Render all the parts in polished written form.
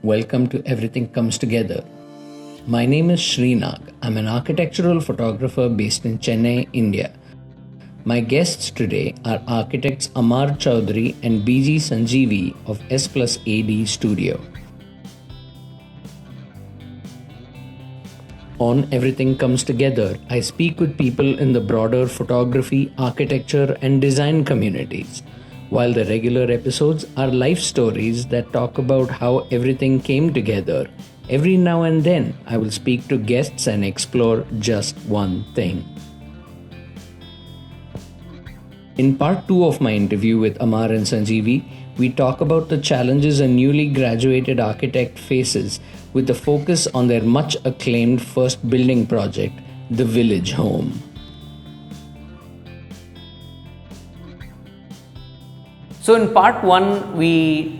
Welcome to Everything Comes Together. My name is Srinag. I'm an architectural photographer based in Chennai, India. My guests today are architects Amar Chaudhary and BG Sanjeevi of S Plus AD Studio. On Everything Comes Together, I speak with people in the broader photography, architecture, and design communities, while the regular episodes are life stories that talk about how everything came together. Every now and then, I will speak to guests and explore just one thing. In part 2 of my interview with Amar and Sanjeevi, we talk about the challenges a newly graduated architect faces with a focus on their much acclaimed first building project, the Village Home. So in part 1, we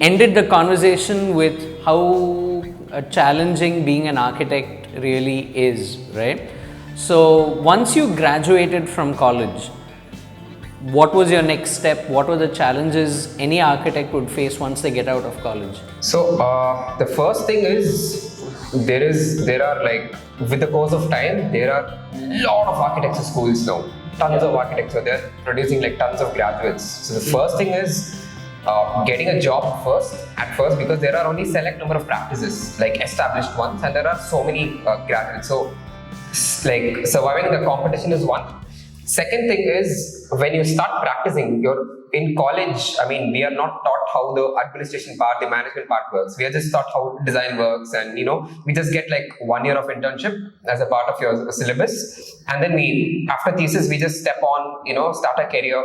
ended the conversation with how challenging being an architect really is, right? So once you graduated from college, what was your next step? What were the challenges any architect would face once they get out of college? So the first thing is there are like, with the course of time, there are a lot of architecture schools now. Tons of architecture. They're producing like tons of graduates. So the first thing is getting a job at first, because there are only select number of practices, like established ones, and there are so many graduates. So like surviving the competition is one. Second thing is, when you start practicing, you're in college. I mean, we are not taught how the administration part, the management part works. We are just taught how design works, and we just get like 1 year of internship as a part of your syllabus, and then after thesis we just step on, start a career.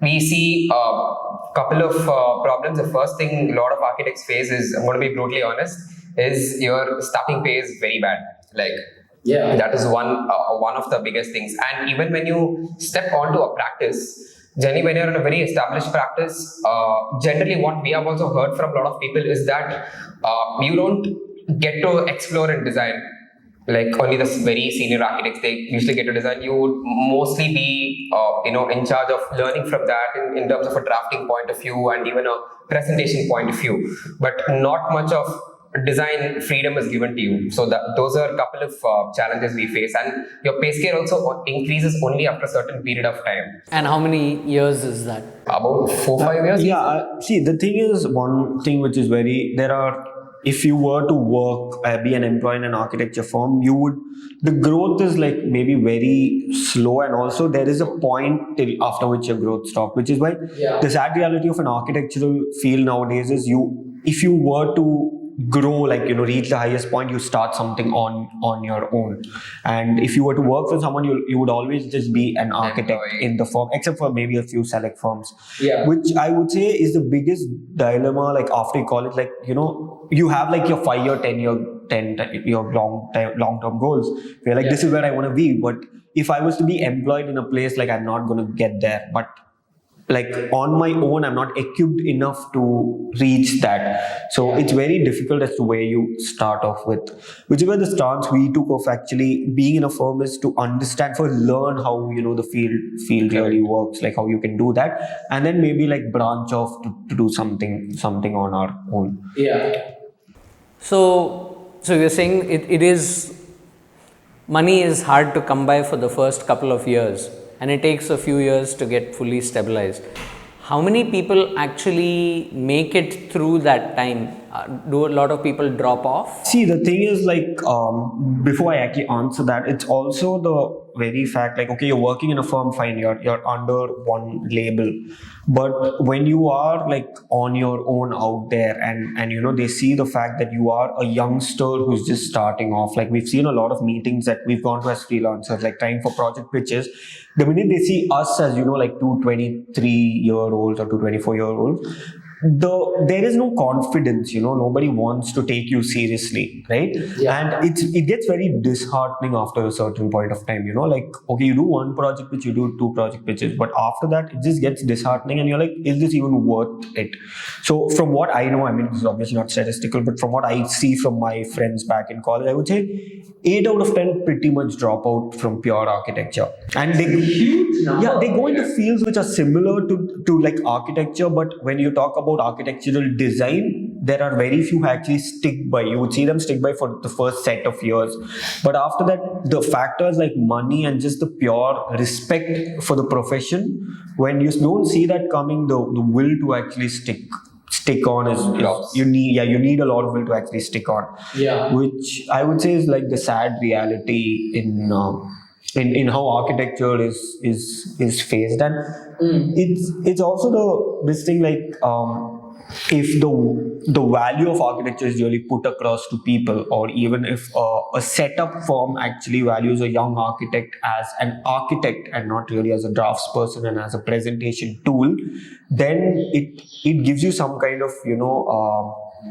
We see a couple of problems. The first thing a lot of architects face is, I'm going to be brutally honest, is your starting pay is very bad. That is one of the biggest things. And even when you step onto a practice, generally when you're in a very established practice, generally what we have also heard from a lot of people is that you don't get to explore and design. Like only the very senior architects, they usually get to design. You would mostly be in charge of learning from that in terms of a drafting point of view and even a presentation point of view. But not much of design freedom is given to you. So those are a couple of challenges we face, and your pay scale also increases only after a certain period of time. And how many years is that? About 4-5 years. See, the thing is, one thing which is if you were to work, be an employee in an architecture firm, the growth is like maybe very slow, and also there is a point till after which your growth stops, which is why the sad reality of an architectural field nowadays is if you were to grow, reach the highest point, you start something on your own. And if you were to work for someone, you would always just be an architect in the firm, except for maybe a few select firms, which I would say is the biggest dilemma. Like after college, you have like your 5-year, 10-year long-term goals. You're like, this is where I want to be. But if I was to be employed in a place, like I'm not going to get there. But like on my own, I'm not equipped enough to reach that. So it's very difficult as to where you start off with. Which is where the stance we took of actually being in a firm is to learn how the field really works, like how you can do that, and then maybe like branch off to do something on our own. So you're saying it is, money is hard to come by for the first couple of years, and it takes a few years to get fully stabilized. How many people actually make it through that time? Do a lot of people drop off? See, the thing is before I actually answer that, it's also the very fact, like, okay, you're working in a firm, fine, you're under one label. But when you are like on your own out there and they see the fact that you are a youngster who's just starting off, like we've seen a lot of meetings that we've gone to as freelancers, like trying for project pitches. The minute they see us as, like 2 23-year-olds or 2 24-year-olds, there is no confidence, nobody wants to take you seriously, right? And it gets very disheartening after a certain point of time, like, okay, you do one project pitch, you do 2 project pitches, but after that it just gets disheartening and you're like, is this even worth it? So from what I know, I mean, this is obviously not statistical, but from what I see from my friends back in college, I would say 8 out of 10 pretty much drop out from pure architecture, and they go into fields which are similar to like architecture, but when you talk about about architectural design, there are very few who actually stick by. You would see them stick by for the first set of years. But after that, the factors like money and just the pure respect for the profession, when you don't see that coming, the will to actually stick on is you need a lot of will to actually stick on. Yeah. Which I would say is like the sad reality in how architecture is phased. And it's also this thing like if the value of architecture is really put across to people, or even if a setup firm actually values a young architect as an architect and not really as a draftsperson and as a presentation tool, then it gives you some kind of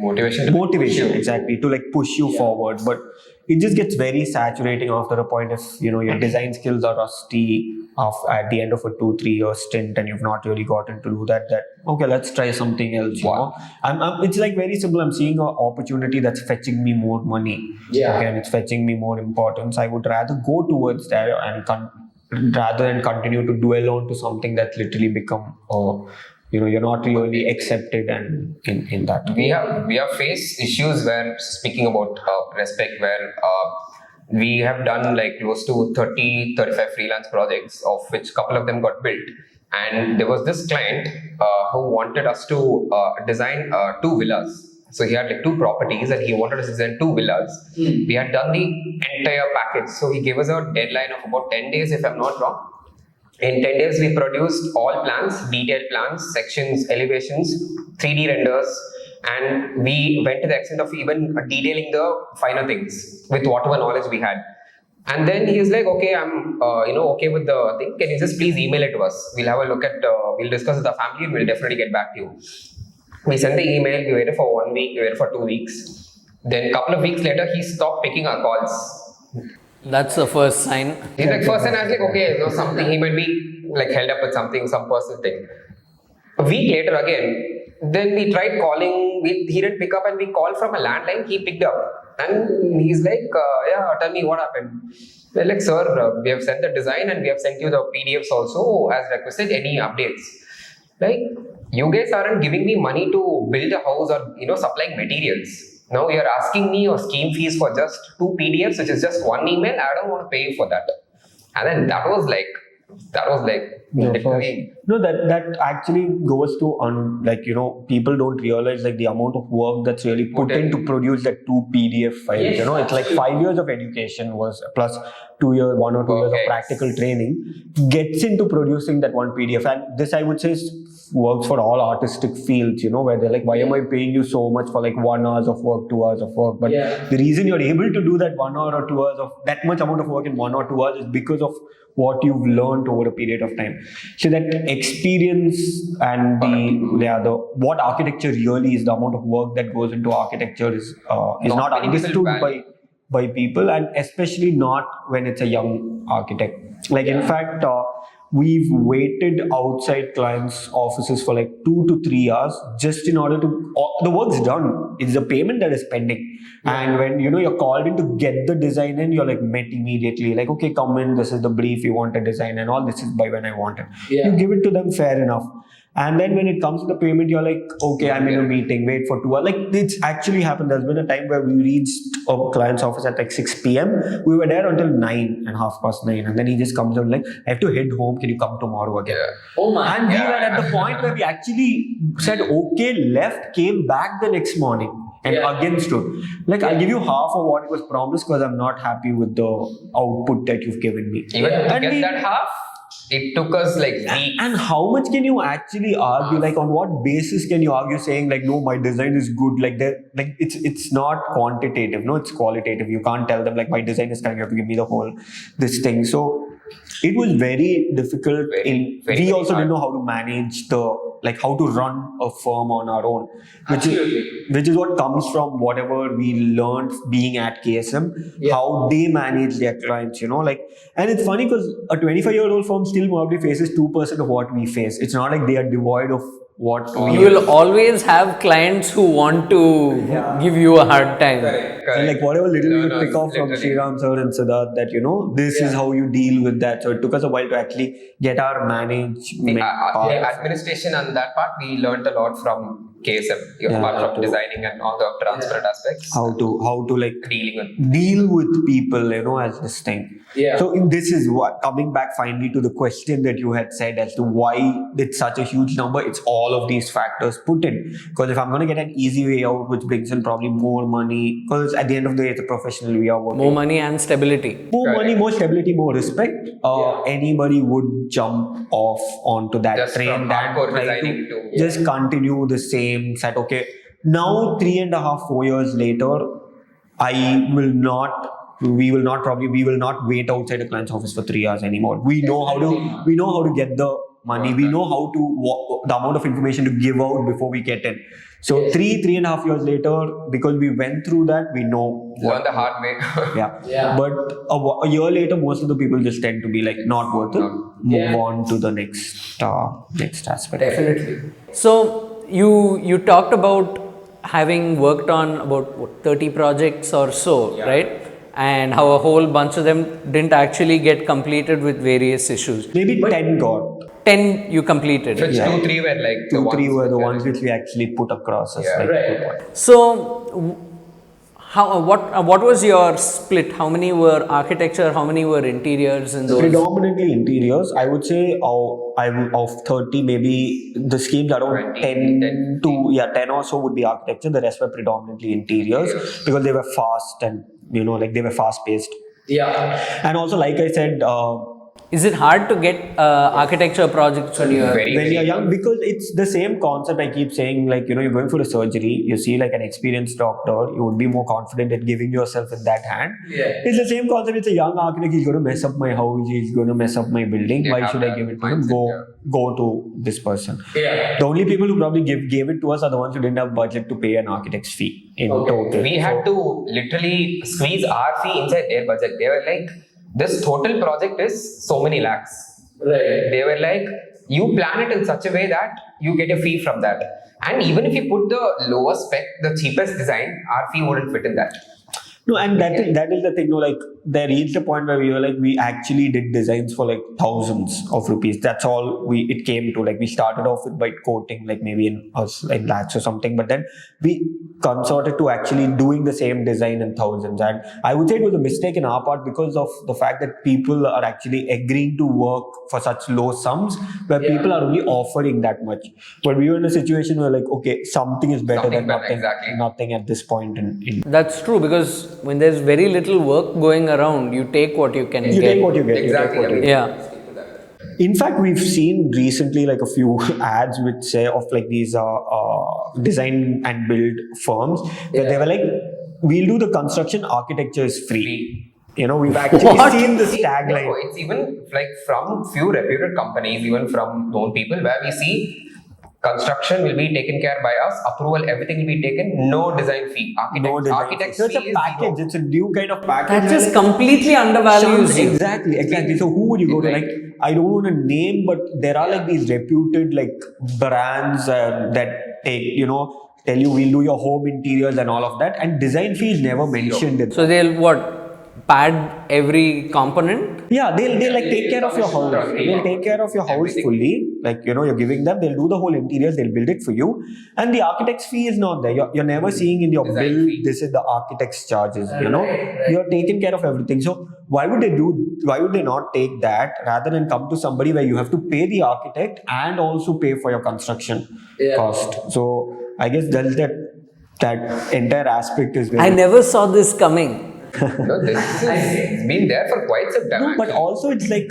motivation exactly to like push you forward. But it just gets very saturating after a point if your design skills are rusty at the end of a 2-3 year stint and you've not really gotten to do that okay, let's try something else. It's like very simple. I'm seeing an opportunity that's fetching me more money, and it's fetching me more importance. I would rather go towards that and rather than continue to dwell on to something that's literally become you're not really accepted and in that. We have faced issues where, speaking about respect, where we have done like close to 30-35 freelance projects, of which a couple of them got built. And there was this client who wanted us to design 2 villas. So he had like 2 properties and he wanted us to design 2 villas. We had done the entire package. So he gave us a deadline of about 10 days, if I'm not wrong. In 10 days, we produced all plans, detailed plans, sections, elevations, 3D renders, and we went to the extent of even detailing the finer things with whatever knowledge we had. And then he was like, okay, I'm okay with the thing. Can you just please email it to us? We'll have a look at, we'll discuss with the family and we'll definitely get back to you. We sent the email, we waited for 1 week, we waited for 2 weeks. Then a couple of weeks later, he stopped picking our calls. That's the first sign. He's like, first, and I was like, okay, something, he might be like held up with something, some personal thing. A week later again, then we tried calling, he didn't pick up, and we called from a landline, he picked up. And he's like, tell me what happened. We're like, sir, we have sent the design and we have sent you the PDFs also as requested, any updates? Like, you guys aren't giving me money to build a house or, supplying materials. Now you're asking me your scheme fees for just 2 PDFs, which is just 1 email. I don't want to pay you for that. And then that was like literally. No, that actually goes to people don't realize like the amount of work that's really put in to produce that 2 PDF files. Yes, it's like 5 years of education was plus 1 or 2 years of practical training gets into producing that 1 PDF. And this I would say works for all artistic fields, where they're like, why am I paying you so much for like 1 hour of work, 2 hours of work? But the reason you're able to do that 1 hour or 2 hours of that much amount of work in 1 or 2 hours is because of what you've learned over a period of time. So that experience and what architecture really is, the amount of work that goes into architecture is not understood by people, and especially not when it's a young architect. Like in fact, we've waited outside clients' offices for like 2 to 3 hours just in order to. The work's done. It's the payment that is pending. And when you're called in to get the design in, you're like met immediately. Like, okay, come in. This is the brief. You want a design and all. This is by when I want it. You give it to them, fair enough. And then when it comes to the payment, you're like, okay, I'm in a meeting, wait for 2 hours. Like, it's actually happened. There's been a time where we reached a client's office at like 6 p.m. We were there until 9 and 9:30. And then he just comes out like, I have to head home. Can you come tomorrow again? Oh my. And we were at the point where we actually said, okay, left, came back the next morning. And again stood. Like, I'll give you half of what was promised because I'm not happy with the output that you've given me. Even to get that half, it took us like weeks. And how much can you actually argue? Like, on what basis can you argue saying like, no, my design is good? Like, it's not quantitative. No, it's qualitative. You can't tell them like my design is correct. You have to give me the whole this thing. So it was very difficult. We also didn't know how to manage how to run a firm on our own, which is what comes from whatever we learned being at KSM, how they manage their clients, and it's funny because a 25-year-old firm still probably faces 2% of what we face. It's not like they are devoid of what You will always have clients who want to give you a hard time. And like whatever little we Learners, pick off from literally. Sriram sir and Siddharth, that this is how you deal with that. So it took us a while to actually get our management part. The administration and that part, we learned a lot from KSM, apart from designing and all the transparent aspects. How to like Dealing with. deal with people, as this thing. Yeah. So this is what coming back finally to the question that you had said as to why it's such a huge number. It's all of these factors put in. Because if I'm going to get an easy way out, which brings in probably more money, because at the end of the day, it's a professional we are working. More money and stability. More money, more stability, more respect. Anybody would jump off onto that Just train from than hardcore try designing to- just continue the same set. Okay, now 3.5, 4 years later, we will not wait outside a client's office for 3 hours anymore. We know how to get the money. We know how to the amount of information to give out before we get in. So 3.5 years later, because we went through that, we know Learn the hard way. yeah. But a year later, most of the people just tend to be like not worth it. Move on to the next aspect. Definitely. So you talked about having worked on about 30 projects or so, right? And how a whole bunch of them didn't actually get completed with various issues. Maybe 10 got. 10 you completed. Which 2, 3 were like the 2, ones 3 were the which ones which we actually put across as like good one. So, what was your split? How many were architecture? How many were interiors in those? Predominantly interiors. I would say of 30, maybe the schemes around 10 or so would be architecture. The rest were predominantly interiors because they were fast and like they were fast paced. Yeah. And also, like I said, Is it hard to get architecture projects when you're when you're young, because it's the same concept I keep saying, like you're going for a surgery, you see like an experienced doctor, you would be more confident at giving yourself in that hand. It's the same concept. It's a young architect, he's going to mess up my house, he's going to mess up my building, why should I give it to him? Go to this person. The only people who probably gave it to us are the ones who didn't have budget to pay an architect's fee in total. We had to literally squeeze our fee inside their budget. They were like, this total project is so many lakhs. right? They were like, you plan it in such a way that you get a fee from that. And even if you put the lowest spec, the cheapest design, our fee wouldn't fit in that. No, and that is the thing. Like there reached a point where we actually did designs for like thousands of rupees. That's all it came to. Like we started off with white coating, like maybe in lakhs or something, but then we consorted to actually doing the same design in thousands. And I would say it was a mistake in our part because of the fact that people are actually agreeing to work for such low sums, where people are only offering that much. But we were in a situation where like, okay, something is better than nothing. Exactly. Nothing at this point in That's true, because when there's very little work going around, you take what you can you get. take what you get. Exactly. You take what you get. Yeah. In fact, we've seen recently like a few ads which say of like these design and build firms where they were like, we'll do the construction, architecture is free. We've actually seen this tagline. No, it's even like from few reputed companies, even from known people, where we see construction will be taken care by us, approval, everything will be taken, no design fee. Architect's So it's fee a is package. zero. It's a new kind of package. That where, just like, completely undervalues you. Exactly. So who would you go to? Like, I don't want to name, but there are like these reputed like brands that take, tell you we'll do your home interiors and all of that, and design fee is never mentioned in. So they'll pad every component? Yeah, they'll like take care of your house. They'll take care of your house fully. Like, you're giving them, they'll do the whole interiors, they'll build it for you. And the architect's fee is not there. You're never seeing in your bill, this is the architect's charges, You're taking care of everything. So why would they not take that rather than come to somebody where you have to pay the architect and also pay for your construction cost? So I guess that entire aspect is very... I never saw this coming. No, this has been there for quite some time. No, but actually. also it's like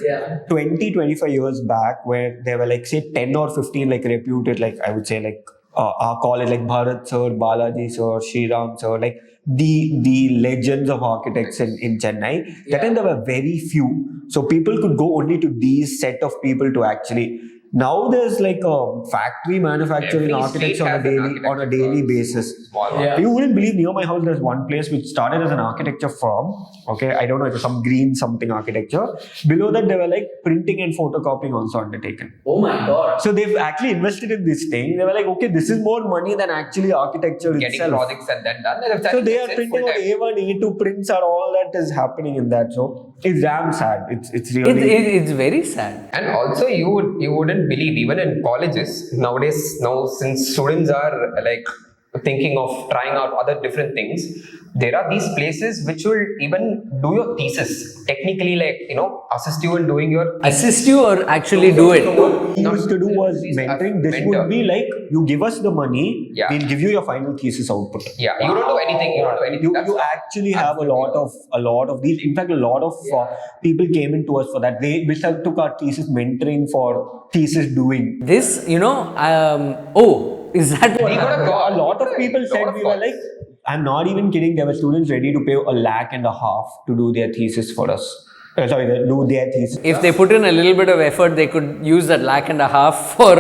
20-25 years back where there were like say 10 or 15 like reputed, like I would say like I'll call it like Bharat sir, Balaji sir, Sriram sir, like the legends of architects in Chennai. That time there were very few. So people could go only to these set of people to actually Now there's like a factory manufacturing Every architecture state on a has an daily architecture basis. Small one. You wouldn't believe near my house there's one place which started as an architecture firm. Okay, I don't know, it was some green something architecture. Below that they were like printing and photocopying also undertaken. Oh my god. So they've actually invested in this thing. They were like, okay, this is more money than actually architecture Getting itself. projects and then done. So they are printing out A1, A2 prints are all that is happening in that. So it's damn sad. It's really It's very sad. And also, you wouldn't believe, even in colleges nowadays, now since students are like thinking of trying out other different things, there are these places which will even do your thesis technically, like assist you in doing your. Assist you or actually do it? what we used to do was These are mentoring. This mentor. would be like, you give us the money, Yeah. we'll give you your final thesis output. Yeah, you don't do anything. You don't do anything. You actually have a lot of these. In fact, a lot of people came into us for that. We took our thesis mentoring for thesis doing. This, is that what? We got A lot of people said, we were like, I'm not even kidding. There were students ready to pay $1.50 to do their thesis for us. Do their thesis. If they put in a little bit of effort, they could use that $1.50 for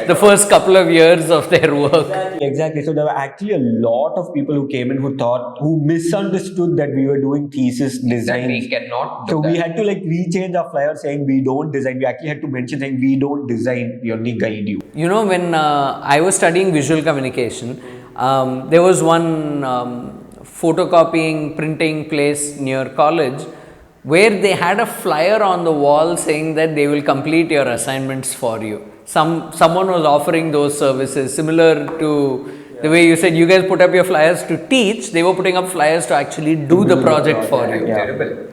the first couple of years of their work. Exactly. So there were actually a lot of people who came in who misunderstood that we were doing thesis That design. we cannot do So we that. had to like rechange our flyer saying we don't design. We actually had to mention saying we don't design. We only guide you. When I was studying visual communication, there was one photocopying, printing place near college where they had a flyer on the wall saying that they will complete your assignments for you. Someone was offering those services, similar to the way you said you guys put up your flyers to teach. They were putting up flyers to actually do the project for you. Terrible.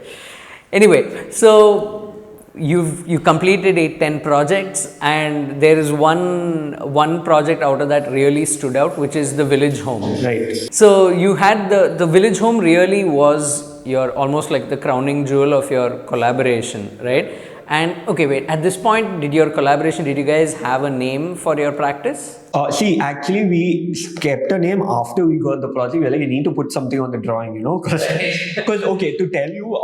Anyway, so you completed 8-10 projects, and there is one project out of that really stood out, which is the village home. Right. So you had the village home really was your almost like the crowning jewel of your collaboration, right? And okay, wait, at this point, did you guys have a name for your practice? Actually, we kept a name after we got the project. We were like, we need to put something on the drawing, because okay, to tell you,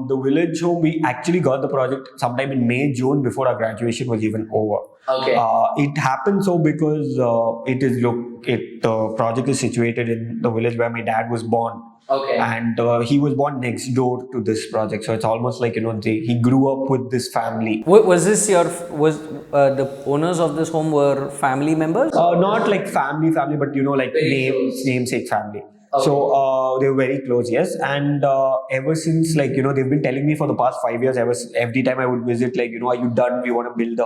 the village home, we actually got the project sometime in May, June before our graduation was even over. Okay. It happened so because the project is situated in the village where my dad was born. Okay. And he was born next door to this project, so it's almost like he grew up with this family. Was the owners of this home were family members? Not like family, but like namesake family. Okay. So they were very close, yes. And ever since, they've been telling me for the past 5 years, every time I would visit, are you done? We want to build a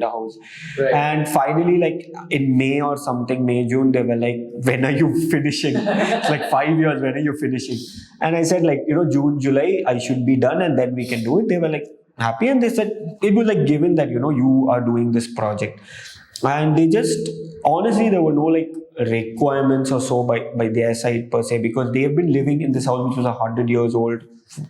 house. Right. And finally, in May or something, May, June, they were like, when are you finishing? It's like 5 years, when are you finishing? And I said, June, July, I should be done and then we can do it. They were like happy, and they said, it was like given that, you are doing this project. And they just, honestly, there were no requirements or so by their side per se, because they have been living in this house which was 100 years old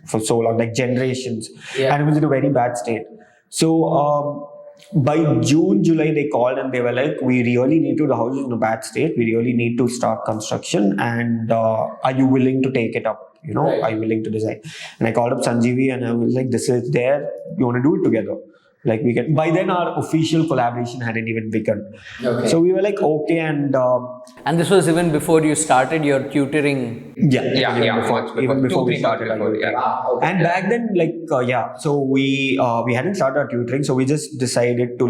for so long, like generations. Yeah. And it was in a very bad state. So by June, July, they called and they were like, we really need to, the house is in a bad state. We really need to start construction, and are you willing to take it up? Right. Are you willing to design? And I called up Sanjeevi and I was like, this is there. You want to do it together? We can. By then, our official collaboration hadn't even begun. Okay. So we were like, okay, and And this was even before you started your tutoring. even before we started our tutoring. Okay. And back then, so we hadn't started our tutoring, so we just decided to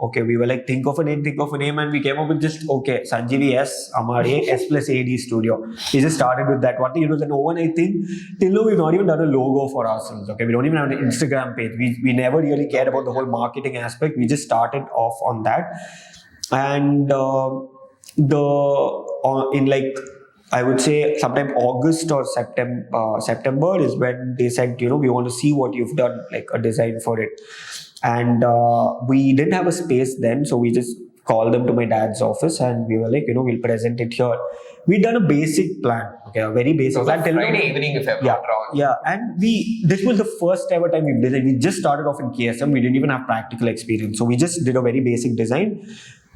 okay, we were like, think of a name, and we came up with just Sanjeevi S, Amare S plus AD Studio. We just started with that one thing. It was an overnight thing. Till now, we've not even done a logo for ourselves. Okay, we don't even have an Instagram page. We never really cared about the whole marketing aspect. We just started off on that, and I would say sometime August or September is when they said, we want to see what you've done, like a design for it. And we didn't have a space then, so we just called them to my dad's office and we were like, we'll present it here. We'd done a basic plan, a very basic plan. Friday evening, if I'm not wrong. Yeah, and this was the first ever time we designed. We just started off in KSM. We didn't even have practical experience, so we just did a very basic design.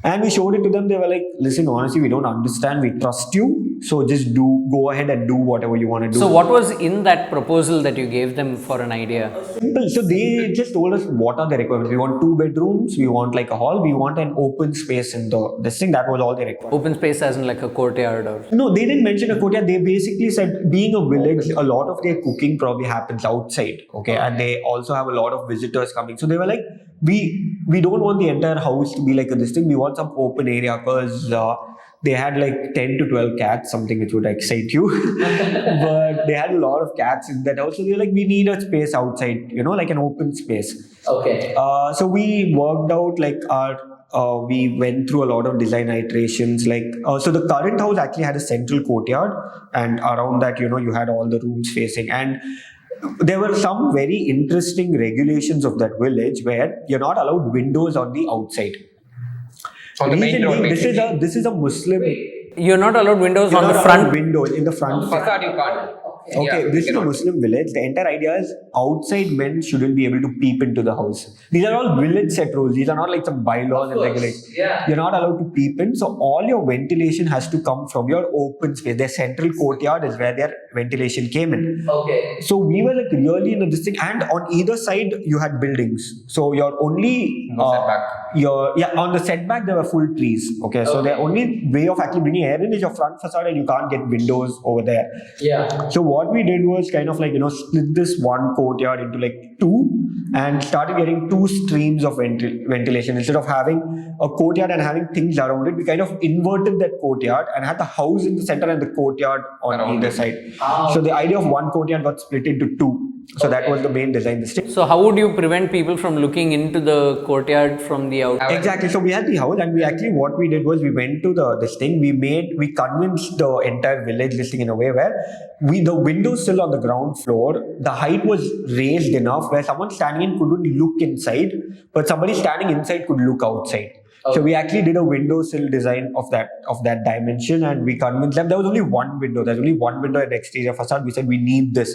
And we showed it to them. They were like, listen, honestly, we don't understand. We trust you. So just go ahead and do whatever you want to do. So what was in that proposal that you gave them for an idea? Simple. So they just told us what are the requirements. We want 2 bedrooms. We want like a hall. We want an open space in this thing. That was all they required. Open space as in like a courtyard or? No, they didn't mention a courtyard. They basically said, being a village, a lot of their cooking probably happens outside. Okay. And they also have a lot of visitors coming. So they were like, we don't want the entire house to be like this thing. We want some open area because they had like 10 to 12 cats, something which would excite you. But they had a lot of cats in that house. So they were like, we need a space outside, like an open space. Okay. So we worked out like we went through a lot of design iterations. So the current house actually had a central courtyard, and around that, you had all the rooms facing. And there were some very interesting regulations of that village where you're not allowed windows on the outside. On the main road, This is a Muslim. You're not allowed windows You're on not the allowed front. windows in the front. Facade you can't. Okay, Yeah, this is a cannot. Muslim village. The entire idea is outside men shouldn't be able to peep into the house. These are all village set rules. These are not like some bylaws and regulations. Yeah. You're not allowed to peep in. So all your ventilation has to come from your open space. Their central courtyard is where their ventilation came in. Okay. So we were like really in this thing, and on either side you had buildings. So your only No setback. on the setback there were full trees. Okay, so the only way of actually bringing air in is your front facade, and you can't get windows over there. Yeah. So what we did was kind of like split this one courtyard into like 2 and started getting 2 streams of ventilation. Instead of having a courtyard and having things around it, we kind of inverted that courtyard and had the house in the center and the courtyard on Around either it. side. So the idea of one courtyard got split into 2. So that was the main design mistake. So how would you prevent people from looking into the courtyard from the outside? Exactly. So we had the house, and what we did was we went to this thing. We convinced the entire village this thing in a way where the windows still on the ground floor. The height was raised enough where someone standing in couldn't look inside, but somebody standing inside could look outside. So we actually did a windowsill design of that dimension, and we convinced them there was only one window. There's only one window in the exterior facade. We said we need this.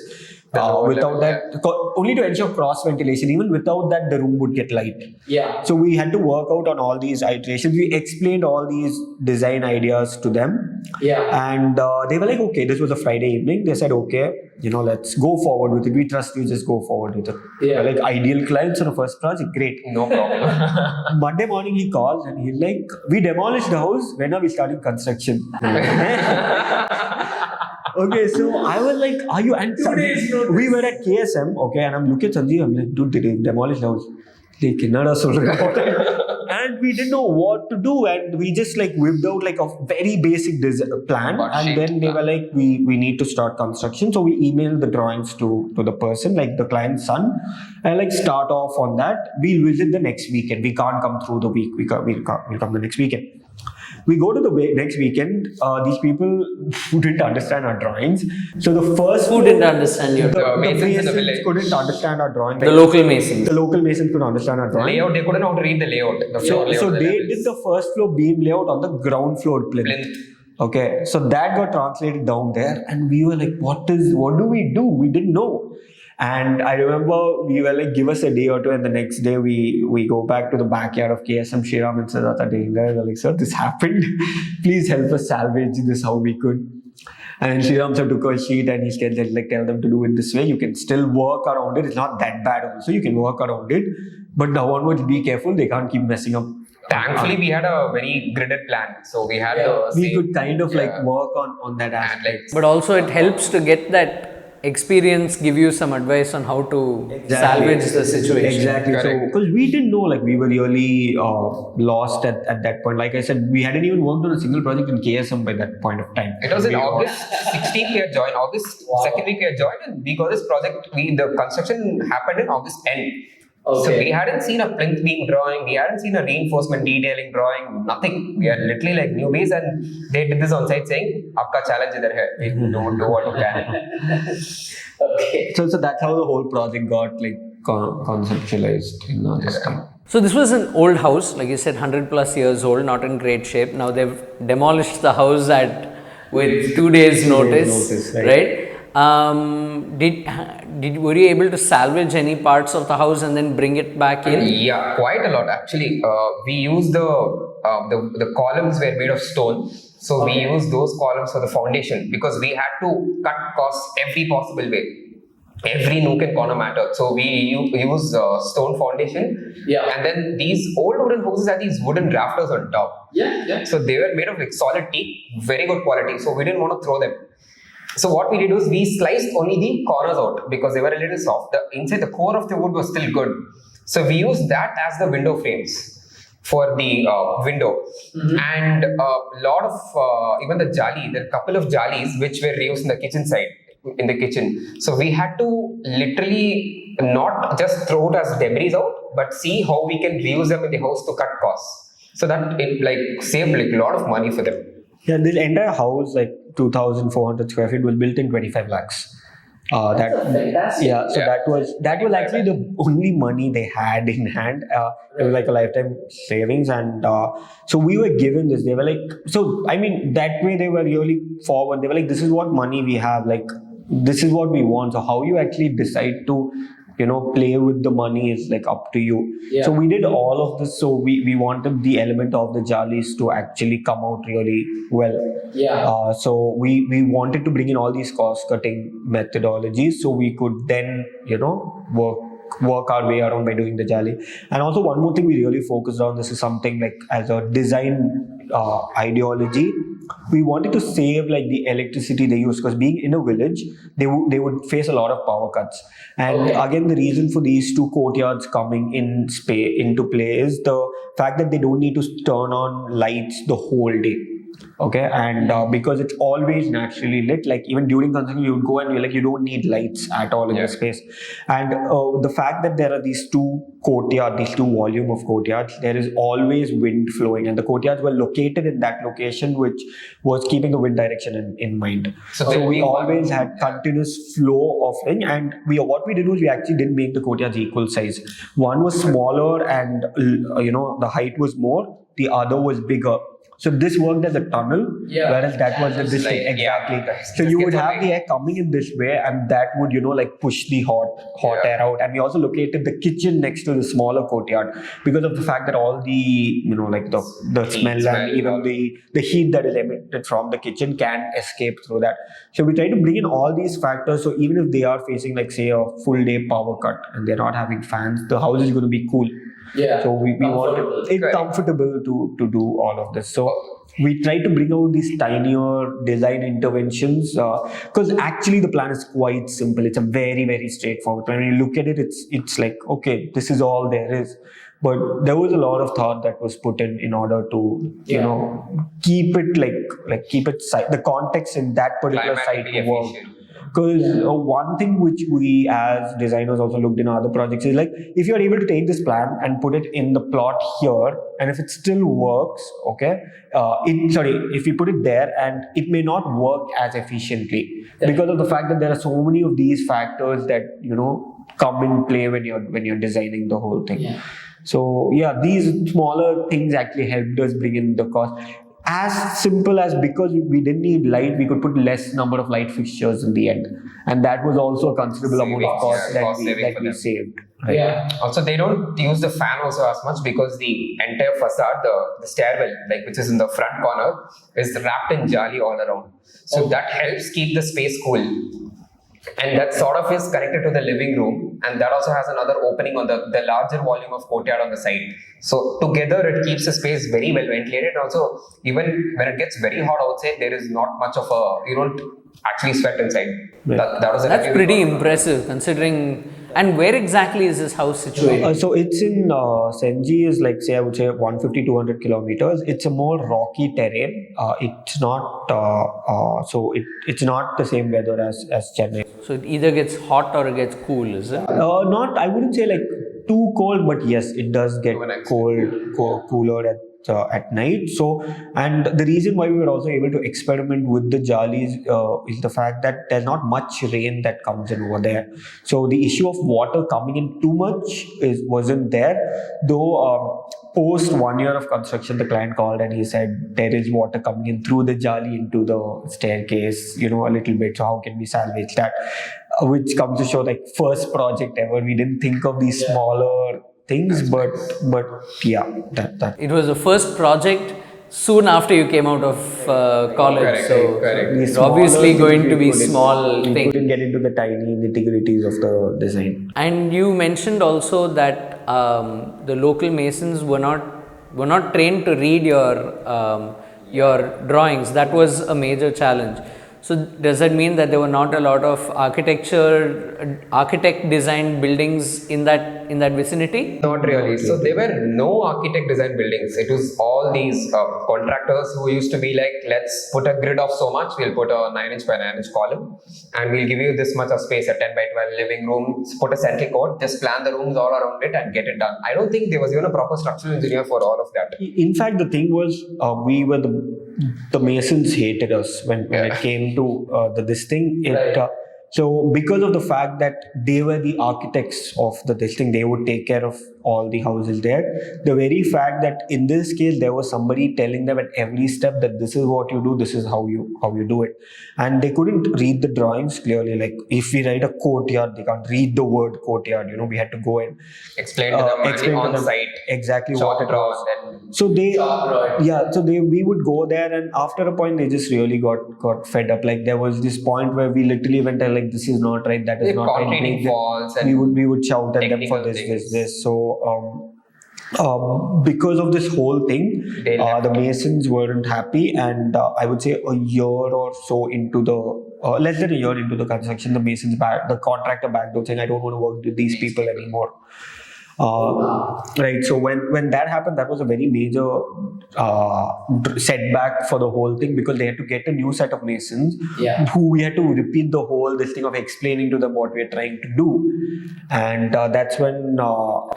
Without that, only to ensure cross ventilation. Even without that, the room would get light. Yeah. So we had to work out on all these iterations. We explained all these design ideas to them. Yeah. And they were like, okay, this was a Friday evening. They said, okay, let's go forward with it. We trust you, just go forward with it. Yeah. We're like ideal clients on the first project, great. No problem. Monday morning he calls and he's like, we demolished the house. When are we starting construction? Okay, so I was like, are you? And 2 days notice. we were at KSM, okay, and I'm looking at Sanjeev. I'm like, dude, they demolished the house. Like, "Ennada solra?" And we didn't know what to do, and we just like whipped out like a very basic plan, But and shape then they plan. were like, we need to start construction. So we emailed the drawings to the person, like the client's son, and like start off on that. We'll visit the next weekend. We can't come through the week. We'll come the next weekend. We go to the next weekend. These people who didn't understand our drawings. So the first Who didn't understand your The masons in the masons village. couldn't understand our drawing. the local masons? The local masons couldn't understand our drawing. Layout, they couldn't know how to read the layout. The floor layout. So the they levels. did the first floor beam layout on the ground floor plinth. Plinth. Okay, so that got translated down there, and we were like, what do we do? We didn't know. And I remember we were like, give us a day or two, and the next day we go back to the backyard of KSM Shriram and Siddhartha Dehinga. We were like, sir, this happened. Please help us salvage this how we could. And Shriram sir took a sheet and he said, like, tell them to do it this way. You can still work around it. It's not that bad also. You can work around it. But now onwards, be careful. They can't keep messing up. Thankfully, we had a very gridded plan. So we had the We same- could kind of like yeah. work on that And aspect. like But also it helps to get that experience, give you some advice on how to salvage the situation. Exactly. So, Correct. because we didn't know, like, we were really lost at that point. Like I said, we hadn't even worked on a single project in KSM by that point of time. it was in We- August 16th we had joined. August second week we had joined, and we got this project. The construction happened in August end. So Okay. we hadn't seen a plinth beam drawing, we hadn't seen a reinforcement detailing drawing, nothing. We are literally like newbies, and they did this on site saying, "Aapka challenge idhar hai. We do what you can." Okay. So that's how the whole project got like conceptualized in this time. So this was an old house, like you said, 100 plus years old, not in great shape. Now they've demolished the house with 2 days notice, notice, right? Were you able to salvage any parts of the house and then bring it back in? Yeah, quite a lot actually. We use the columns were made of stone, so we use those columns for the foundation because we had to cut costs every possible way. Every nook and corner mattered. So we use stone foundation. Yeah. And then these old wooden houses had these wooden rafters on top. Yeah. So they were made of like solid teak, very good quality. So we didn't want to throw them. So what we did was we sliced only the corners out because they were a little soft. The inside, the core of the wood was still good. So we used that as the window frames for the window. And a lot of even the jali, there are a couple of jalis which were reused in the kitchen side, in the kitchen. So we had to literally not just throw it as debris out, but see how we can reuse them in the house to cut costs. So that it like saved like a lot of money for them. Yeah, this entire house, like 2,400 square feet, was built in 25 lakhs. Fantastic. Yeah, so that was actually the only money they had in hand. It was like a lifetime savings, and so we were given this. They were like, so I mean, that way they were really forward. They were like, this is what money we have. Like, this is what we want. So how you actually decide to, play with the money is like up to you. Yeah. So we did all of this. So we wanted the element of the jalis to actually come out really well. Yeah. So we wanted to bring in all these cost cutting methodologies so we could then work our way around by doing the jali. And also one more thing we really focused on, this is something like as a design ideology, we wanted to save like the electricity they use, because being in a village they would face a lot of power cuts. And again, the reason for these two courtyards coming into play is the fact that they don't need to turn on lights the whole day. Okay, and because it's always naturally lit, like even during construction you would go and you're like, you don't need lights at all in the space. And the fact that there are these two volume of courtyards, there is always wind flowing, and the courtyards were located in that location which was keeping the wind direction in mind. So we always had continuous flow of thing, and what we did was we actually didn't make the courtyards equal size. One was smaller and the height was more, the other was bigger. So this worked as a tunnel, whereas that was this thing. Exactly. So you would have the air coming in this way, and that would push the hot air out. And we also located the kitchen next to the smaller courtyard because of the fact that all the the smell and even the heat that is emitted from the kitchen can escape through that. So we try to bring in all these factors. So even if they are facing like say a full day power cut and they're not having fans, the house is going to be cool. Yeah. So we want it comfortable to do all of this. So we try to bring out these tinier design interventions because actually the plan is quite simple. It's a very, very straightforward plan. When you look at it, it's like, okay, this is all there is. But there was a lot of thought that was put in order to keep it keep it the context in that particular site work. Because one thing which we as designers also looked in other projects is like, if you're able to take this plan and put it in the plot here, and if it still works, if you put it there and it may not work as efficiently because of the fact that there are so many of these factors that come in play when you're designing the whole thing. Yeah. So these smaller things actually helped us bring in the cost. As simple as, because we didn't need light, we could put less number of light fixtures in the end, and that was also a considerable amount of cost that we saved. Right? Yeah. Also, they don't use the fan also as much because the entire facade, the stairwell, which is in the front corner, is wrapped in jali all around. So that helps keep the space cool. And that sort of is connected to the living room, and that also has another opening on the larger volume of courtyard on the side. So together it keeps the space very well ventilated. Also, even when it gets very hot outside, there is not much of you don't actually sweat inside. Right. That's pretty impressive considering. And where exactly is this house situated? So it's in Senji is like, say, I would say 150-200 kilometers. It's a more rocky terrain. It's not it's not the same weather as Chennai. So it either gets hot or it gets cool, is it? I wouldn't say like too cold, but yes, it does get cooler at at night. So, and the reason why we were also able to experiment with the jalis is the fact that there's not much rain that comes in over there. So the issue of water coming in too much wasn't there. Though post 1 year of construction, the client called and he said there is water coming in through the jali into the staircase, a little bit. So how can we salvage that? Which comes to show, like, first project ever. We didn't think of these smaller things, but yeah, that. It was the first project soon after you came out of college. Correct, so correct. it's obviously going to be small We thing. couldn't get into the tiny nitty-gritties of the design. And you mentioned also that the local masons were not trained to read your drawings. That was a major challenge. So does that mean that there were not a lot of architect designed buildings in that vicinity? Not really. So there were no architect design buildings. It was all these contractors who used to be like, let's put a grid of so much, we'll put a 9-inch by 9-inch column and we'll give you this much of space, a 10 by 12 living room, put a central court, just plan the rooms all around it and get it done. I don't think there was even a proper structural engineer for all of that. In fact, the thing was, we were the masons hated us when it came to this thing. So because of the fact that they were the architects of this thing, they would take care of all the houses there. The very fact that in this case there was somebody telling them at every step that this is what you do, this is how you do it, and they couldn't read the drawings clearly. Like if we write a courtyard, they can't read the word courtyard. We had to go and Explain to them on site exactly what it was. So we would go there, and after a point they just really got fed up. Like there was this point where we literally went like, this is not right, that is not right. We would shout at them for this. So because of this whole thing, the masons weren't happy, and I would say a year or so into less than a year into the construction, the contractor backed out saying, I don't want to work with these people anymore. Right. So when that happened, that was a very major setback for the whole thing, because they had to get a new set of masons who we had to repeat the whole this thing of explaining to them what we are trying to do, and that's when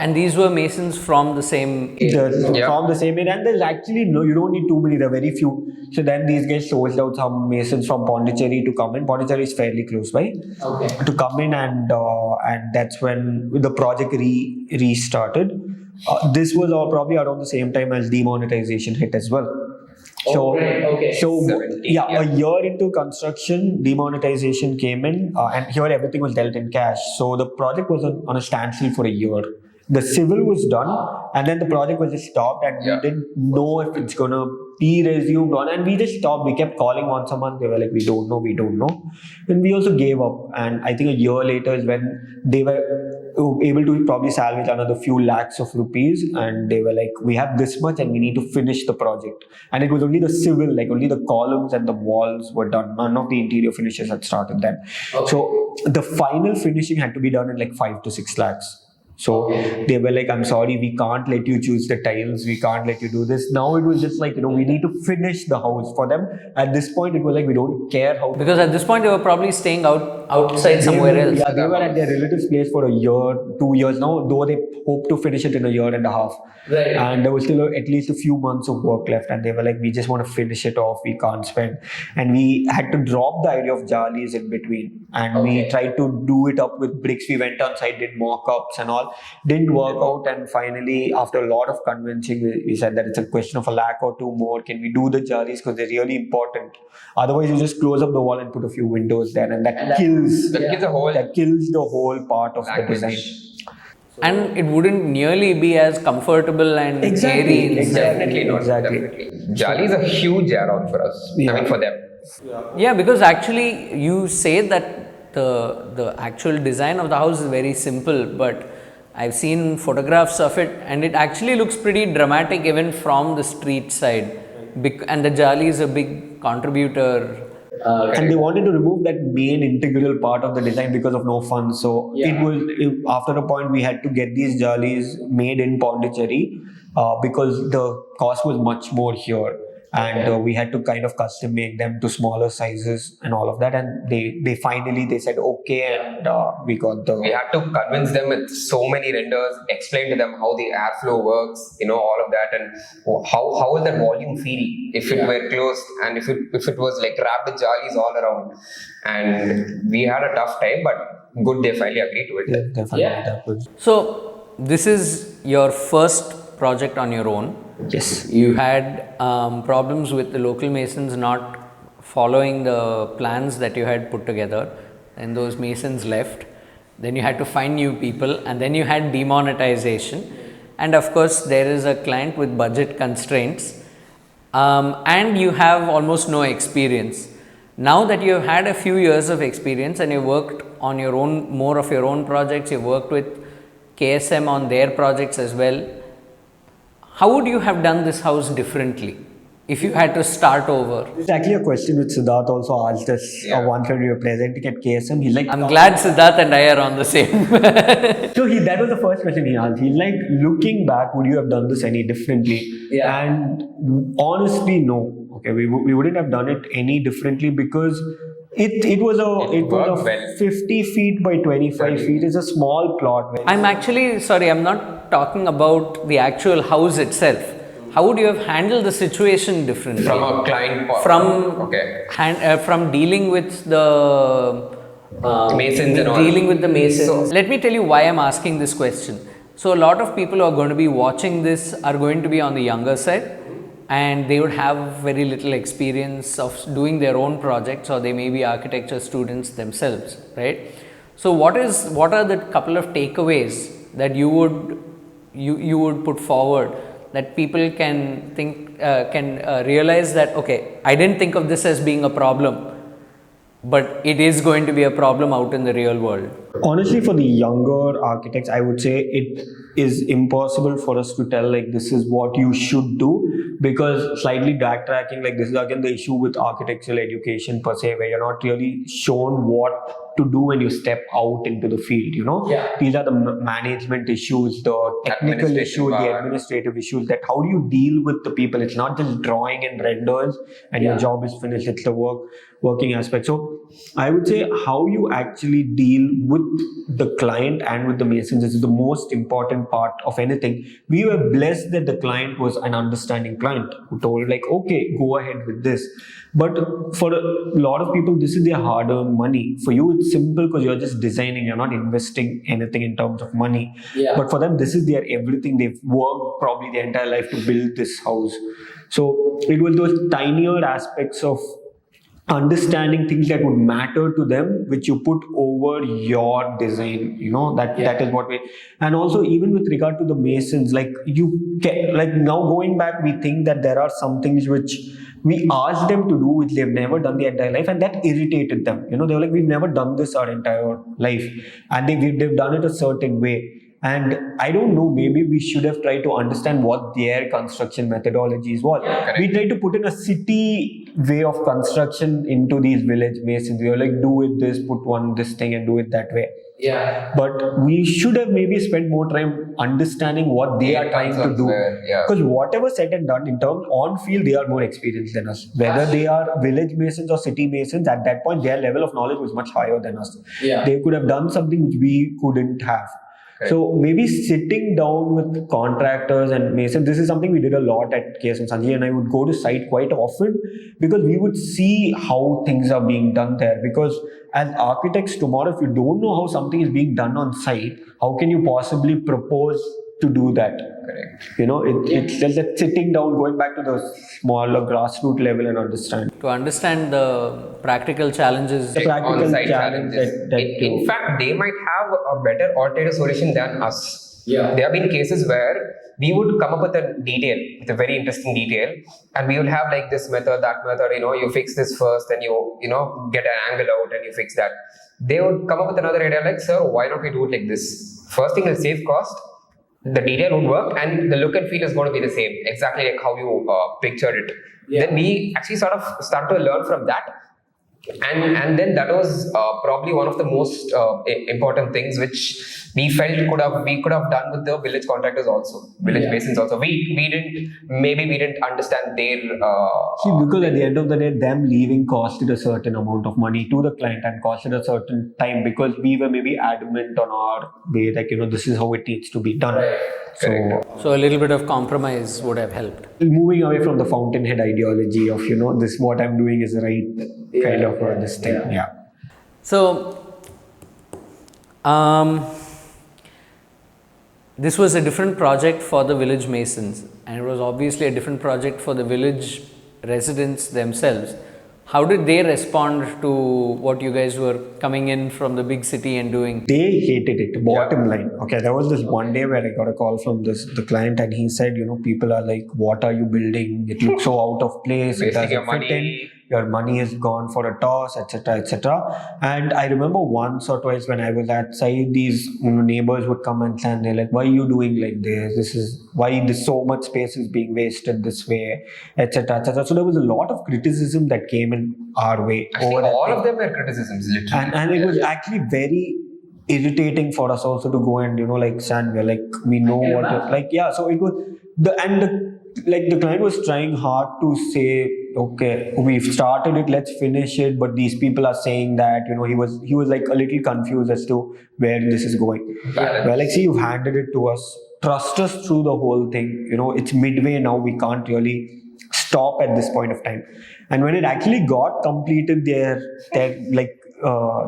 and these were masons from the same area. From the same area, and there's actually you don't need too many, there are very few. So then these guys sourced out some masons from Pondicherry to come in. Pondicherry is fairly close by, to come in, and that's when the project restarted. This was all probably around the same time as demonetization hit as well. So, a year into construction, demonetization came in, and here everything was dealt in cash. So the project was on a standstill for a year. The civil was done, and then the project was just stopped, and we didn't know if it's gonna be resumed on, and we just stopped. We kept calling once a month. They were like, we don't know. And we also gave up. And I think a year later is when they were able to probably salvage another few lakhs of rupees, and they were like, we have this much and we need to finish the project. And it was only the civil, like only the columns and the walls were done. None of the interior finishes had started then. So the final finishing had to be done in like 5 to 6 lakhs. So they were like, I'm sorry, we can't let you choose the tiles, we can't let you do this. Now it was just like, we need to finish the house for them. At this point, it was like, we don't care how. Because at this point, they were probably staying outside somewhere else. Yeah, they were at their relative's place for a year, 2 years now, though they hope to finish it in a year and a half. Right. And there was still at least a few months of work left, and they were like, we just want to finish it off, we can't spend. And we had to drop the idea of jalis in between, and we tried to do it up with bricks. We went on site, did mock-ups and all. Didn't work out, and finally, after a lot of convincing, we said that it's a question of a lakh or two more. Can we do the jalis, because they're really important? Otherwise, you just close up the wall and put a few windows there, and that kills the whole part of the design. And it wouldn't nearly be as comfortable and airy. Definitely not. Definitely. Jali is a huge add-on for us. I mean, for them. Yeah, because actually, you say that the actual design of the house is very simple, but I've seen photographs of it, and it actually looks pretty dramatic even from the street side. And the jali is a big contributor. And they wanted to remove that main integral part of the design because of no funds. So after a point, we had to get these jalis made in Pondicherry because the cost was much more here. and we had to kind of custom make them to smaller sizes and all of that. And they finally said okay, and we got the. We had to convince them with so many renders, explain to them how the airflow works, all of that, and how will that volume feel if it were closed, and if it was like wrapped with jollies all around. And we had a tough time, but good, they finally agreed to it. Yeah, definitely that was. So this is your first project on your own. Yes. You had problems with the local masons not following the plans that you had put together, and those masons left. Then you had to find new people, and then you had demonetization, and of course there is a client with budget constraints, and you have almost no experience. Now that you have had a few years of experience and you worked on your own, more of your own projects, you worked with KSM on their projects as well, how would you have done this house differently if you had to start over? It's actually a question which Siddharth also asked us once when we were presenting at KSM. He's like, I'm glad Siddharth and I are on the same. So that was the first question he asked. He's like, looking back, would you have done this any differently? Yeah. And honestly, no. Okay, we wouldn't have done it any differently because it was worked well. 50 feet by 25 feet. It's a small plot. I'm actually sorry, I'm not talking about the actual house itself. How would you have handled the situation differently? From a client from dealing with the masons and all. Dealing with the masons. So, let me tell you why I'm asking this question. So a lot of people who are going to be watching this are going to be on the younger side, and they would have very little experience of doing their own projects, or they may be architecture students themselves, right? So what are the couple of takeaways that you would put forward that people can think realize that, okay, I didn't think of this as being a problem, but it is going to be a problem out in the real world? Honestly, for the younger architects, I would say it is impossible for us to tell like this is what you should do, because slightly backtracking, like this is again the issue with architectural education per se, where you're not really shown what to do when you step out into the field, These are the management issues, the technical issues, the administrative issues, that how do you deal with the people? It's not just drawing and renders and your job is finished. It's the working aspect. So I would say how you actually deal with the client and with the masons is the most important part of anything. We were blessed that the client was an understanding client who told like, okay, go ahead with this. But for a lot of people, this is their hard-earned money. For you, it's simple because you're just designing. You're not investing anything in terms of money. Yeah. But for them, this is their everything. They've worked probably their entire life to build this house. So it was those tinier aspects of understanding things that would matter to them, which you put over your design, that is what we. And also even with regard to the masons, like you can, like now going back, we think that there are some things which we asked them to do which they've never done their entire life, and that irritated them. They were like, we've never done this our entire life, and they've done it a certain way. And I don't know, maybe we should have tried to understand what their construction methodologies was. We tried to put in a city way of construction into these village masons. We were like, do it this, put this thing and do it that way. Yeah. But we should have maybe spent more time understanding what they are trying to do. Because whatever said and done in terms on field, they are more experienced than us. Whether they are village masons or city masons, at that point their level of knowledge was much higher than us. Yeah. They could have done something which we couldn't have. Okay. So maybe sitting down with contractors and masons, this is something we did a lot at KSM. Sanjay and I would go to site quite often because we would see how things are being done there. Because as architects tomorrow, if you don't know how something is being done on site, how can you possibly propose to do that? Correct. It's just that sitting down, going back to the smaller grassroots level and understand. To understand the practical challenges. The practical challenges. In fact, they might have a better alternative solution than us. Yeah. There have been cases where we would come up with a very interesting detail, and we will have like this method, that method, you fix this first, and you get an angle out and you fix that. They would come up with another idea like, sir, why don't we do it like this? First thing is save cost. The detail would work and the look and feel is going to be the same, exactly like how you pictured it. Yeah. Then we actually sort of start to learn from that. and then that was probably one of the most important things which we felt we could have done with the village contractors also, village masons also. We didn't understand their See, because at the end of the day, them leaving costed a certain amount of money to the client and costed a certain time, because we were maybe adamant on our way, like, this is how it needs to be done. So a little bit of compromise would have helped. Moving away from the fountainhead ideology of, this what I'm doing is right kind of this thing. Yeah. So, this was a different project for the village masons, and it was obviously a different project for the village residents themselves. How did they respond to what you guys were coming in from the big city and doing? They hated it, bottom line. Okay, there was this one day where I got a call from the client, and he said, people are like, what are you building? It looks so out of place. It wasting your doesn't fit in. money. Your money is gone for a toss, etc., etc. And I remember once or twice when I was outside, these neighbors would come and say, they're like, why are you doing like this? This is why this so much space is being wasted this way, etc., etc. So there was a lot of criticism that came in our way. Actually, all of them were criticisms, literally. And it was actually very irritating for us also to go and stand where we know what so it was the client was trying hard to say, okay, we've started it, let's finish it, but these people are saying that he was like a little confused as to where this is going. Well, see, you've handed it to us, trust us through the whole thing. It's midway now, we can't really stop at this point of time. And when it actually got completed, their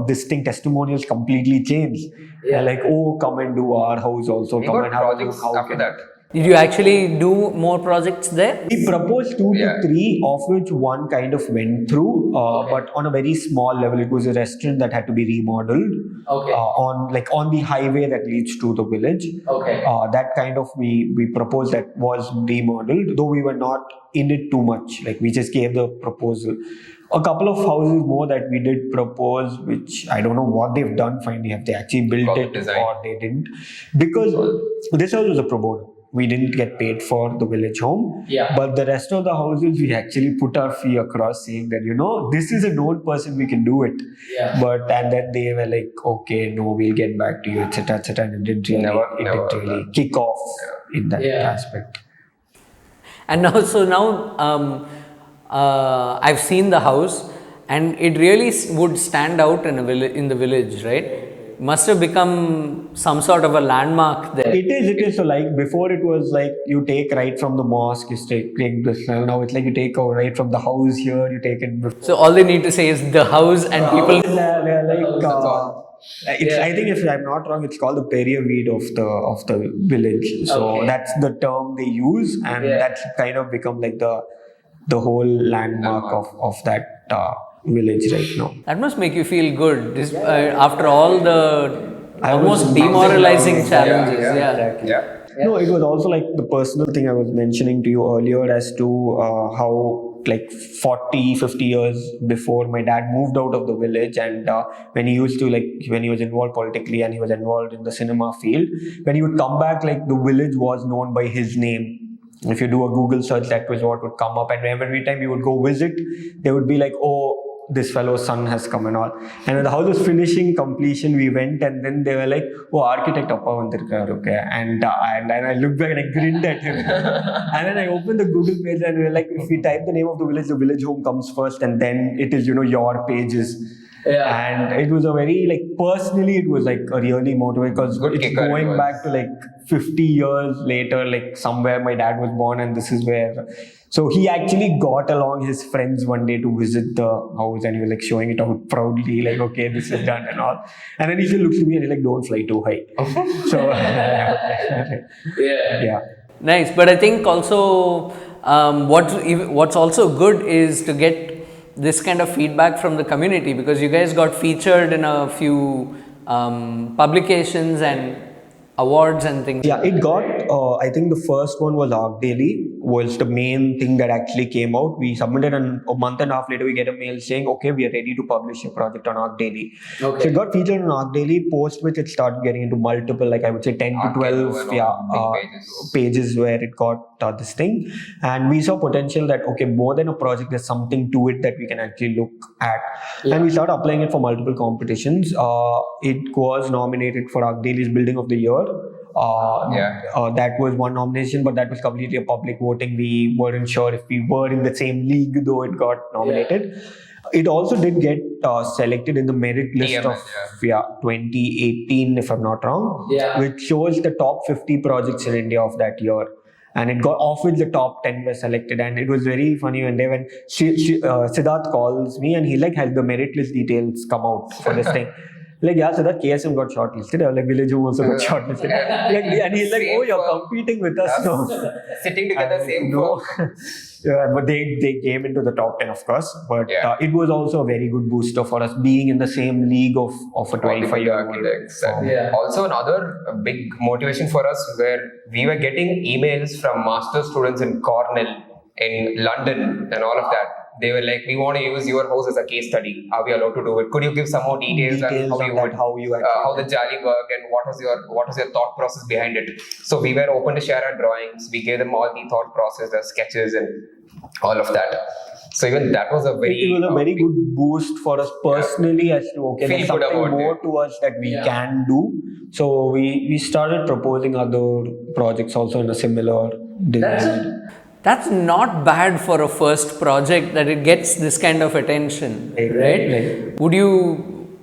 distinct testimonials completely changed. They're like, oh, come and do our house also. We Come got and have a look. projects How after can that. Did you actually do more projects there? We proposed 2 to 3, of which one kind of went through, but on a very small level. It was a restaurant that had to be remodeled on the highway that leads to the village. That kind of we proposed that was remodeled, though we were not in it too much. We just gave the proposal. A couple of houses more that we did propose, which I don't know what they've done finally, if they actually built it or they didn't, because this house was a pro bono. We didn't get paid for the village home. But the rest of the houses, we actually put our fee across, saying that, this is a known person, we can do it. And then they were like, okay, no, we'll get back to you, etc., etc. And it didn't really kick off in that aspect. And now, I've seen the house, and it really would stand out in the village, right? Must have become some sort of a landmark there. It is. So before it was you take right from the mosque, you take this. Now it's you take right from the house here, you take it before. So all they need to say is the house, and people. I think if I'm not wrong, it's called the period of the village. So that's the term they use, and that's kind of become the whole landmark of that village right now. That must make you feel good after all the almost demoralizing challenges. Exactly. No, it was also the personal thing I was mentioning to you earlier as to how 40, 50 years before my dad moved out of the village, and when he used to when he was involved politically and he was involved in the cinema field, when he would come back, the village was known by his name. If you do a Google search, that was what would come up, and every time you would go visit, they would be like, oh, this fellow's son has come and all. And when the house was finishing completion, we went, and then they were like, oh, architect appa vandirukkaru, okay. And I looked back and I grinned at him. And then I opened the Google page, and we were like, if we type the name of the village home comes first, and then it is your pages. And it was a very personally it was a really motivating, because it's going back to 50 years later, somewhere my dad was born, and this is where. So he actually got along his friends one day to visit the house, and he was showing it out proudly, okay, this is done and all. And then he looks to me and he's don't fly too high. So Nice. But I think also what's also good is to get this kind of feedback from the community, because you guys got featured in a few publications and awards and things. It got, I think the first one was Arc Daily, was the main thing that actually came out. We submitted, and a month and a half later, we get a mail saying, okay, we are ready to publish your project on Arc Daily. Okay. So it got featured on Arc Daily, post which it started getting into multiple, like I would say 10 to 12 pages where it got this thing. And we saw potential that, okay, more than a project, there's something to it that we can actually look at. And we started applying it for multiple competitions. It was nominated for Arc Daily's Building of the Year. That was one nomination, but that was completely a public voting. We weren't sure if we were in the same league, though it got nominated. It also did get selected in the merit list of 2018, if I'm not wrong, which shows the top 50 projects in India of that year. And it got off with the top 10 were selected, and it was very funny when Siddharth calls me and he like has the merit list details come out for this thing. Like, yeah, so that KSM got shortlisted. I was like, Village Home also got shortlisted. And he's like, oh, you're competing with us now. Sitting together, same no. But they came into the top 10, of course. But it was also a very good booster for us being in the same league of a 25-year-old. Architects. Also, another big motivation for us where we were getting emails from master students in Cornell, in London, and all of that. They were like, we want to use your house as a case study. Are we allowed to do it? Could you give some more details on how the Jali work and what was your thought process behind it? So we were open to share our drawings. We gave them all the thought process, the sketches, and all of that. So even that was a very good boost for us personally as to there's something more to us that we can do. So we started proposing other projects also in a similar design. That's not bad for a first project that it gets this kind of attention, right?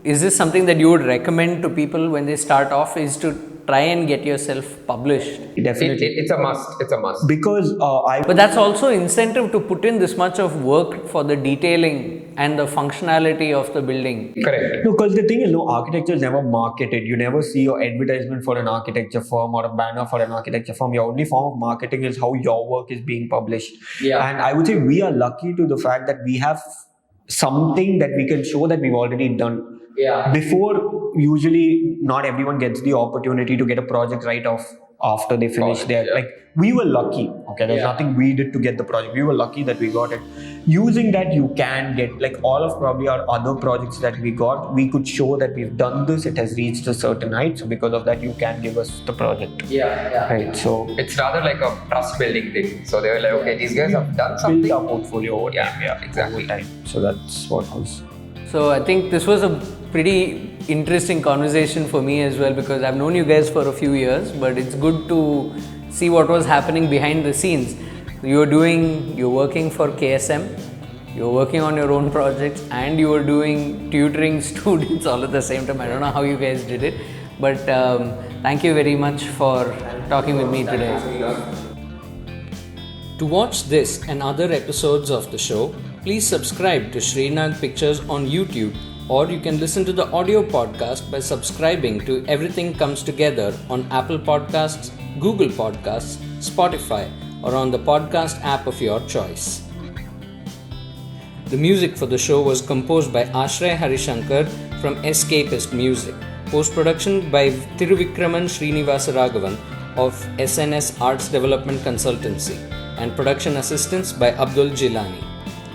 Is this something that you would recommend to people when they start off, is to try and get yourself published? Definitely. It's a must. Because But that's also incentive to put in this much of work for the detailing and the functionality of the building. Correct. No, because the thing is, architecture is never marketed. You never see your advertisement for an architecture firm or a banner for an architecture firm. Your only form of marketing is how your work is being published. And I would say we are lucky to the fact that we have something that we can show that we've already done. Before, usually not everyone gets the opportunity to get a project right off after they finish like we were lucky. There's nothing we did to get the project. We were lucky that we got it. Using that, you can get like all of probably our other projects that we got. We could show that we've done this. It has reached a certain height. So because of that, you can give us the project. Right. So it's rather like a trust building thing. So they were like, okay, these guys have done something. Build our portfolio over time. Exactly. Over time. So that's what was. So I think this was a pretty interesting conversation for me as well, because I've known you guys for a few years, but it's good to see what was happening behind the scenes. You're working for KSM, you're working on your own projects, and you were doing tutoring students all at the same time. I don't know how you guys did it, but thank you very much for talking with me today. To watch this and other episodes of the show, please subscribe to Srinag Pictures on YouTube, or you can listen to the audio podcast by subscribing to Everything Comes Together on Apple Podcasts, Google Podcasts, Spotify, or on the podcast app of your choice. The music for the show was composed by Ashray Harishankar from Escapist Music. Post-production by Thiruvikraman Srinivasa Raghavan of SNS Arts Development Consultancy, and production assistance by Abdul Jilani.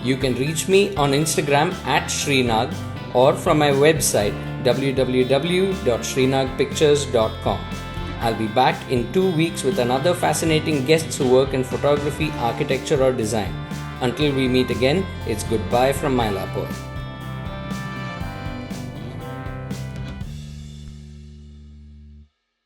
You can reach me on Instagram at Srinag or from my website www.srinagpictures.com. I'll be back in 2 weeks with another fascinating guests who work in photography, architecture or design. Until we meet again, it's goodbye from Mylapore.